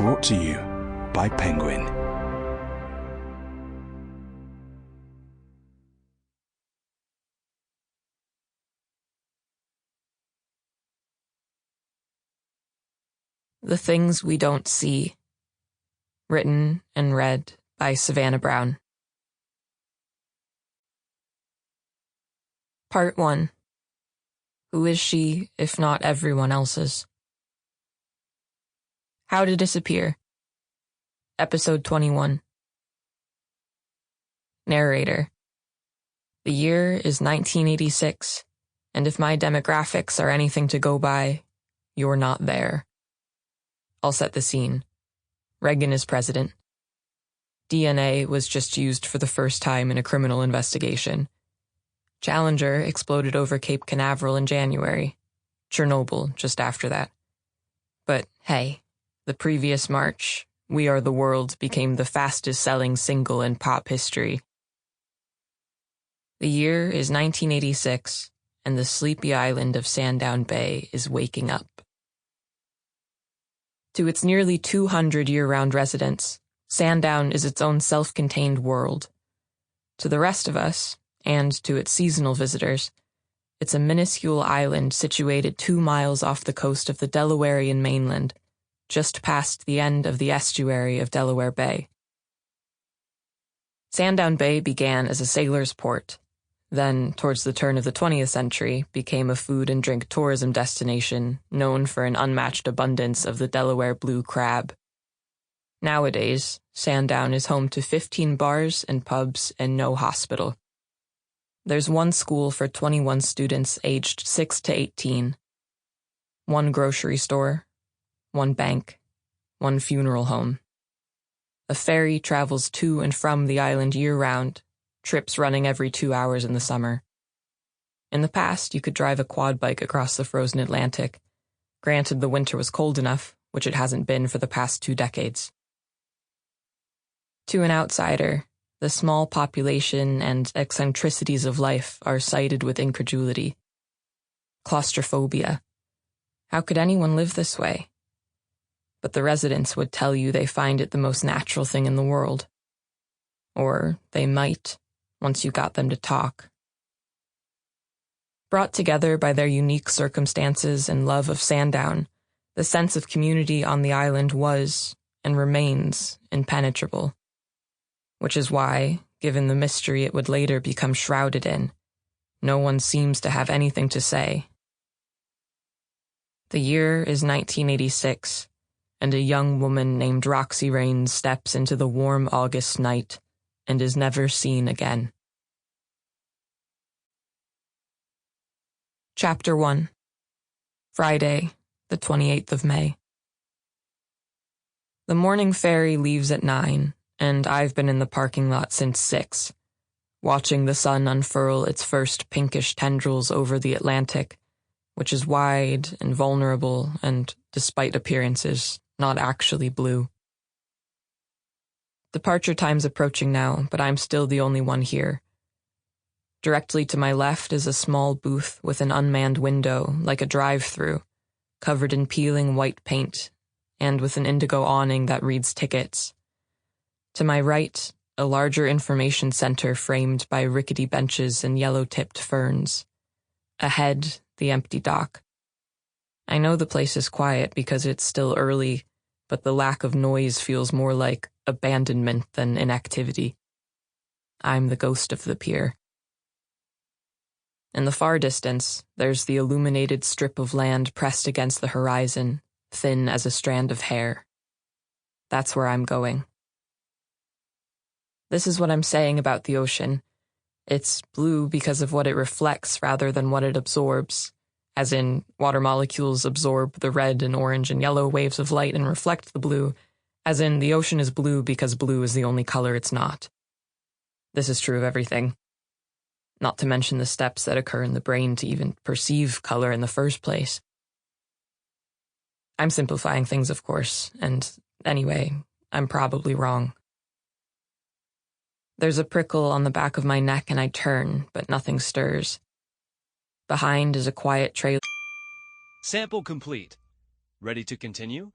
Brought to you by Penguin. The Things We Don't See. Written and read by Savannah Brown. Part 1. Who is she, if not everyone else's? How to Disappear. Episode 21. Narrator. The year is 1986, and if my demographics are anything to go by, you're not there. I'll set the scene. Reagan is president. DNA was just used for the first time in a criminal investigation. Challenger exploded over Cape Canaveral in January. Chernobyl just after that. But hey, the previous March, We Are the World became the fastest-selling single in pop history. The year is 1986, and the sleepy island of Sandown Bay is waking up. To its nearly 200 year-round residents, Sandown is its own self-contained world. To the rest of us, and to its seasonal visitors, it's a minuscule island situated 2 miles off the coast of the Delawarean mainland, just past the end of the estuary of Delaware Bay. Sandown Bay began as a sailor's port, then, towards the turn of the 20th century, became a food and drink tourism destination known for an unmatched abundance of the Delaware blue crab. Nowadays, Sandown is home to 15 bars and pubs and no hospital. There's one school for 21 students aged 6 to 18, one grocery store, one bank, one funeral home. A ferry travels to and from the island year-round, trips running every 2 hours in the summer. In the past, you could drive a quad bike across the frozen Atlantic. Granted, the winter was cold enough, which it hasn't been for the past 2 decades. To an outsider, the small population and eccentricities of life are cited with incredulity. Claustrophobia. How could anyone live this way? But the residents would tell you they find it the most natural thing in the world. Or they might, once you got them to talk. Brought together by their unique circumstances and love of Sandown, the sense of community on the island was, and remains, impenetrable. Which is why, given the mystery it would later become shrouded in, no one seems to have anything to say. The year is 1986, and a young woman named Roxy Raines steps into the warm August night and is never seen again. Chapter 1. Friday, the 28th of May. The morning ferry leaves at 9, and I've been in the parking lot since 6, watching the sun unfurl its first pinkish tendrils over the Atlantic, which is wide and vulnerable and, despite appearances, not actually blue. Departure time's approaching now, but I'm still the only one here. Directly to my left is a small booth with an unmanned window, like a drive-through, covered in peeling white paint, and with an indigo awning that reads tickets. To my right, a larger information center framed by rickety benches and yellow-tipped ferns. Ahead, the empty dock. I know the place is quiet because it's still early, but the lack of noise feels more like abandonment than inactivity. I'm the ghost of the pier. In the far distance, there's the illuminated strip of land pressed against the horizon, thin as a strand of hair. That's where I'm going. This is what I'm saying about the ocean. It's blue because of what it reflects rather than what it absorbs, as in, water molecules absorb the red and orange and yellow waves of light and reflect the blue, as in, the ocean is blue because blue is the only color it's not. This is true of everything. Not to mention the steps that occur in the brain to even perceive color in the first place. I'm simplifying things, of course, and anyway, I'm probably wrong. There's a prickle on the back of my neck and I turn, but nothing stirs. Behind is a quiet trailer. Sample complete. Ready to continue?